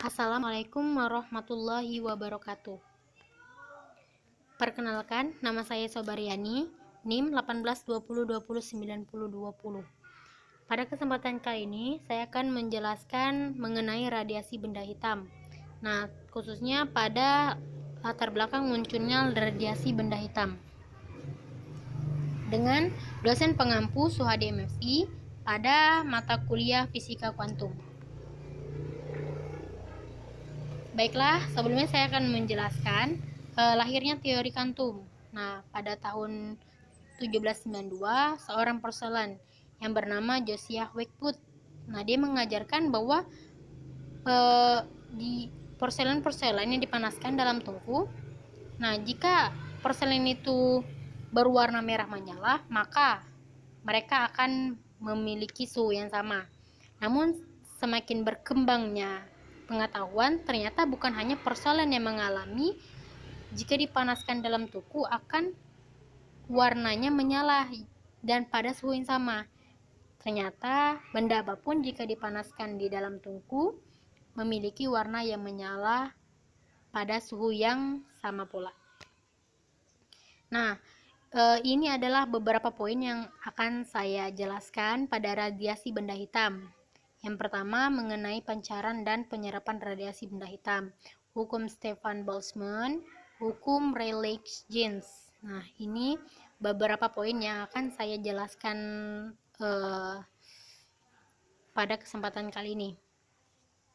Assalamualaikum warahmatullahi wabarakatuh. Perkenalkan, nama saya Sobariani, NIM 1820209020. Pada kesempatan kali ini, saya akan menjelaskan mengenai radiasi benda hitam. Nah, khususnya pada latar belakang munculnya radiasi benda hitam. Dengan dosen pengampu Suhadi MFI pada mata kuliah Fisika Kuantum. Baiklah, sebelumnya saya akan menjelaskan lahirnya teori kuantum. Nah, pada tahun 1792, seorang porselan yang bernama Josiah Wedgwood. Nah, dia mengajarkan bahwa di porselen-porselen yang dipanaskan dalam tungku. Nah, jika porselen itu berwarna merah menyala, maka mereka akan memiliki suhu yang sama. Namun, semakin berkembangnya pengetahuan, ternyata bukan hanya porselen yang mengalami jika dipanaskan dalam tungku akan warnanya menyala dan pada suhu yang sama. Ternyata benda apapun jika dipanaskan di dalam tungku memiliki warna yang menyala pada suhu yang sama pula. Nah, ini adalah beberapa poin yang akan saya jelaskan pada radiasi benda hitam. Yang pertama, mengenai pancaran dan penyerapan radiasi benda hitam. Hukum Stefan Boltzmann, hukum Rayleigh-Jeans. Nah, ini beberapa poin yang akan saya jelaskan pada kesempatan kali ini.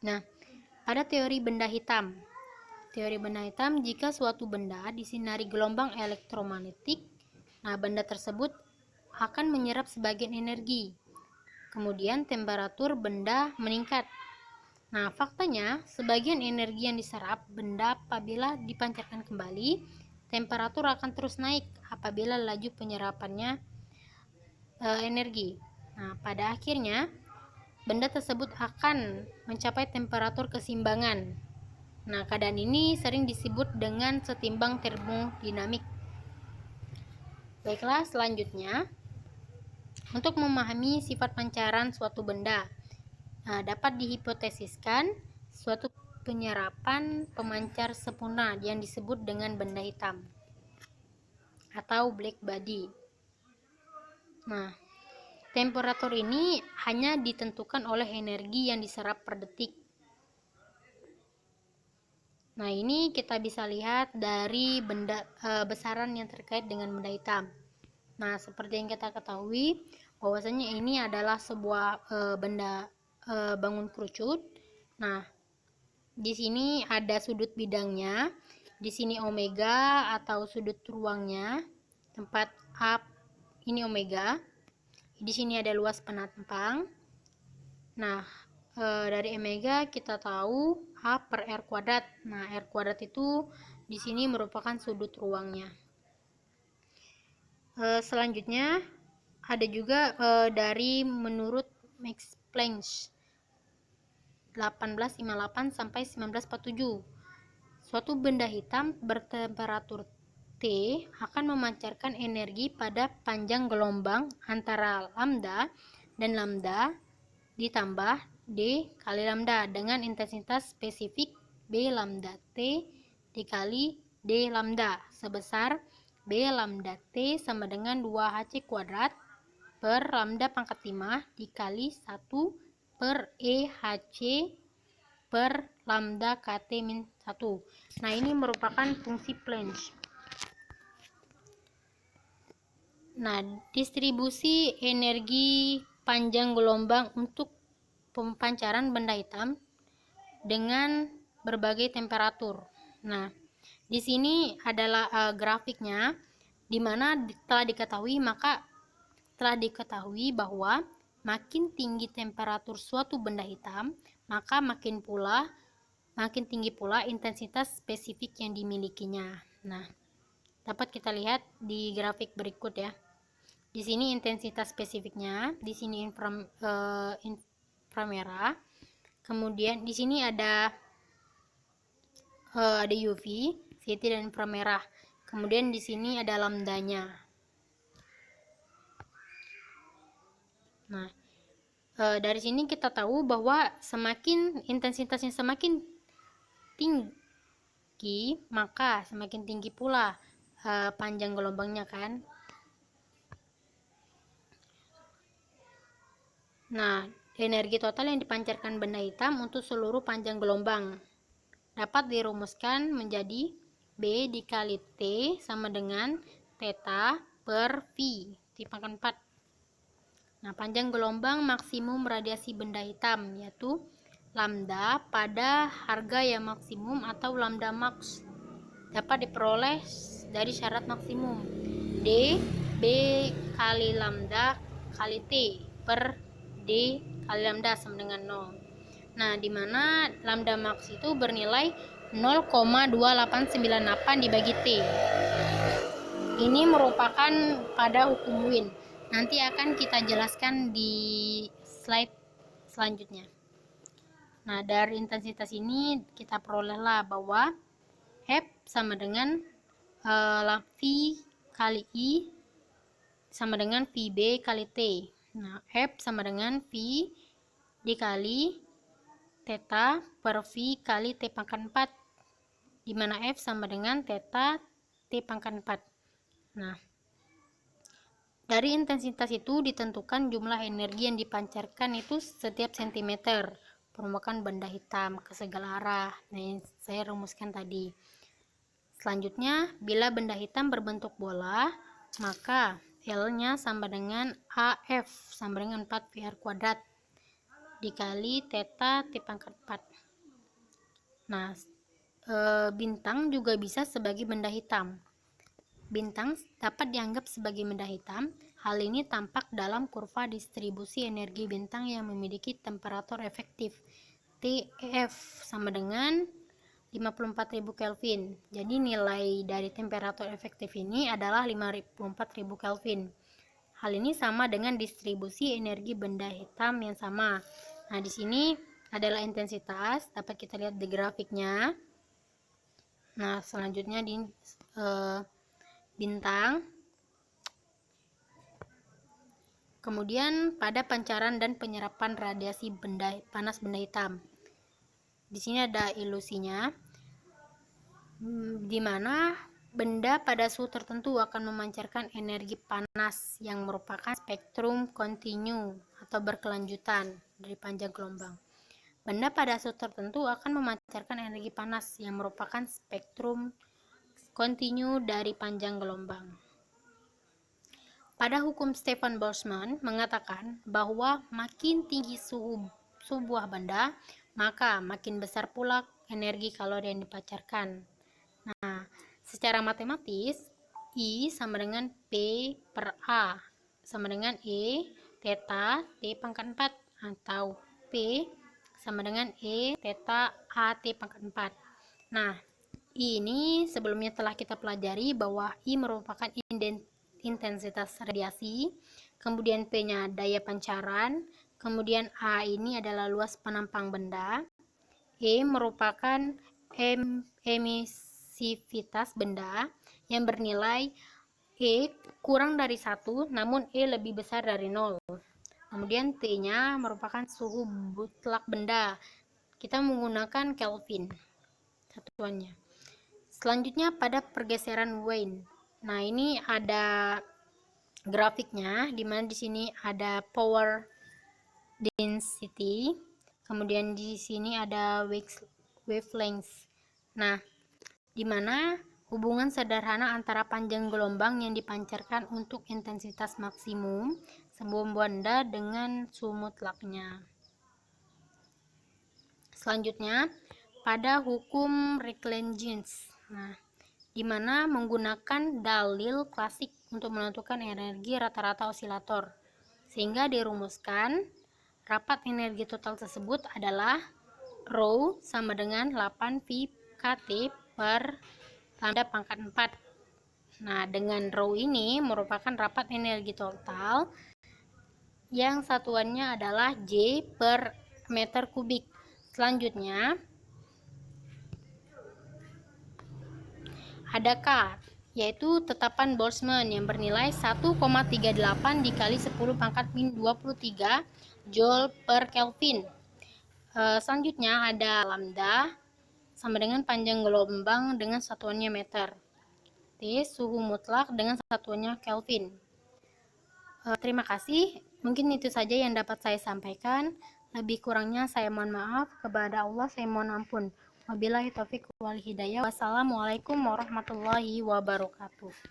Nah, pada teori benda hitam. Teori benda hitam, jika suatu benda disinari gelombang elektromagnetik, nah benda tersebut akan menyerap sebagian energi. Kemudian temperatur benda meningkat. Nah, faktanya sebagian energi yang diserap benda apabila dipancarkan kembali, temperatur akan terus naik apabila laju penyerapannya energi. Nah, pada akhirnya benda tersebut akan mencapai temperatur keseimbangan. Nah, keadaan ini sering disebut dengan setimbang termodinamik. Baiklah, selanjutnya untuk memahami sifat pancaran suatu benda, dapat dihipotesiskan suatu penyerapan pemancar sempurna yang disebut dengan benda hitam atau black body. Nah, temperatur ini hanya ditentukan oleh energi yang diserap per detik. Nah, ini kita bisa lihat dari besaran yang terkait dengan benda hitam. Nah, seperti yang kita ketahui, bahwasanya ini adalah sebuah benda bangun kerucut. Nah, di sini ada sudut bidangnya, di sini omega atau sudut ruangnya, tempat A ini omega. Di sini ada luas penambang. Nah, dari omega kita tahu A per R kuadrat. Nah, R kuadrat itu di sini merupakan sudut ruangnya. Selanjutnya ada juga dari menurut Max Planck 1858 sampai 1947. Suatu benda hitam bertemperatur T akan memancarkan energi pada panjang gelombang antara lambda dan lambda ditambah D kali lambda dengan intensitas spesifik B lambda T dikali D lambda sebesar B lambda T sama dengan 2Hc kuadrat per lambda pangkat 5 dikali 1 per EHC per lambda KT min 1. Nah, ini merupakan fungsi Planck. Nah, distribusi energi panjang gelombang untuk pemancaran benda hitam dengan berbagai temperatur. Nah, di sini adalah grafiknya, di mana telah diketahui bahwa makin tinggi temperatur suatu benda hitam, maka makin tinggi pula intensitas spesifik yang dimilikinya. Nah, dapat kita lihat di grafik berikut ya. Di sini intensitas spesifiknya, di sini inframerah. Kemudian di sini ada UV, CT dan inframerah. Kemudian di sini ada lambdanya. Nah, dari sini kita tahu bahwa semakin intensitasnya semakin tinggi, maka semakin tinggi pula panjang gelombangnya kan. Nah, energi total yang dipancarkan benda hitam untuk seluruh panjang gelombang dapat dirumuskan menjadi B dikali T sama dengan theta per V T pangkat 4. Nah, panjang gelombang maksimum radiasi benda hitam yaitu lambda pada harga yang maksimum atau lambda max dapat diperoleh dari syarat maksimum D B kali lambda kali T per D kali lambda sama dengan 0. Nah, dimana lambda max itu bernilai 0,2898 dibagi T. Ini merupakan pada hukum Wien. Nanti akan kita jelaskan di slide selanjutnya. Nah, dari intensitas ini kita perolehlah bahwa F sama dengan V kali I sama dengan VB kali T. Nah, F sama dengan V dikali theta per V kali T pangkat 4, di mana F sama dengan theta T pangkat 4. Nah, dari intensitas itu ditentukan jumlah energi yang dipancarkan itu setiap sentimeter permukaan benda hitam ke segala arah. Nah, yang saya rumuskan tadi. Selanjutnya, bila benda hitam berbentuk bola, maka L-nya sama dengan AF sama dengan 4 VR kuadrat dikali theta T pangkat 4. Nah, bintang juga bisa sebagai benda hitam. Bintang dapat dianggap sebagai benda hitam. Hal ini tampak dalam kurva distribusi energi bintang yang memiliki temperatur efektif TF sama dengan 54.000 Kelvin. Jadi nilai dari temperatur efektif ini adalah 54.000 Kelvin. Hal ini sama dengan distribusi energi benda hitam yang sama. Nah, di sini adalah intensitas, dapat kita lihat di grafiknya. Nah, selanjutnya di bintang. Kemudian pada pancaran dan penyerapan radiasi panas benda hitam. Di sini ada ilusinya, di mana benda pada suhu tertentu akan memancarkan energi panas yang merupakan spektrum kontinu atau berkelanjutan dari panjang gelombang. Benda pada suhu tertentu akan memancarkan energi panas yang merupakan spektrum kontinu dari panjang gelombang. Pada hukum Stefan Boltzmann mengatakan bahwa makin tinggi suhu sebuah benda, maka makin besar pula energi kalori yang dipancarkan. Nah, secara matematis, I sama dengan P per A sama dengan E theta T pangkat 4 atau P sama dengan E theta A T pangkat 4. Nah, ini sebelumnya telah kita pelajari bahwa I merupakan intensitas radiasi, kemudian P-nya daya pancaran, kemudian A ini adalah luas penampang benda, E merupakan emisivitas benda yang bernilai E kurang dari 1, namun E lebih besar dari 0. Kemudian T-nya merupakan suhu mutlak benda. Kita menggunakan Kelvin satuannya. Selanjutnya pada pergeseran Wien. Nah, ini ada grafiknya, di mana di sini ada power density, kemudian di sini ada wavelength. Nah, di mana hubungan sederhana antara panjang gelombang yang dipancarkan untuk intensitas maksimum sebuah benda dengan suhu mutlaknya. Selanjutnya, pada hukum Rayleigh-Jeans. Nah, di mana menggunakan dalil klasik untuk menentukan energi rata-rata osilator, sehingga dirumuskan rapat energi total tersebut adalah Rho sama dengan 8 V kT per lambda pangkat 4. Nah, dengan Rho ini merupakan rapat energi total yang satuannya adalah J per meter kubik. Selanjutnya ada K, yaitu tetapan Boltzmann yang bernilai 1,38 dikali 10 pangkat min 23 Joule per Kelvin. Selanjutnya ada lambda sama dengan panjang gelombang dengan satuannya meter. T. Suhu mutlak dengan satuannya Kelvin. Terima kasih. Mungkin itu saja yang dapat saya sampaikan. Lebih kurangnya saya mohon maaf. Kepada Allah saya mohon ampun. Wabillahi taufiq wal hidayah. Wassalamualaikum warahmatullahi wabarakatuh.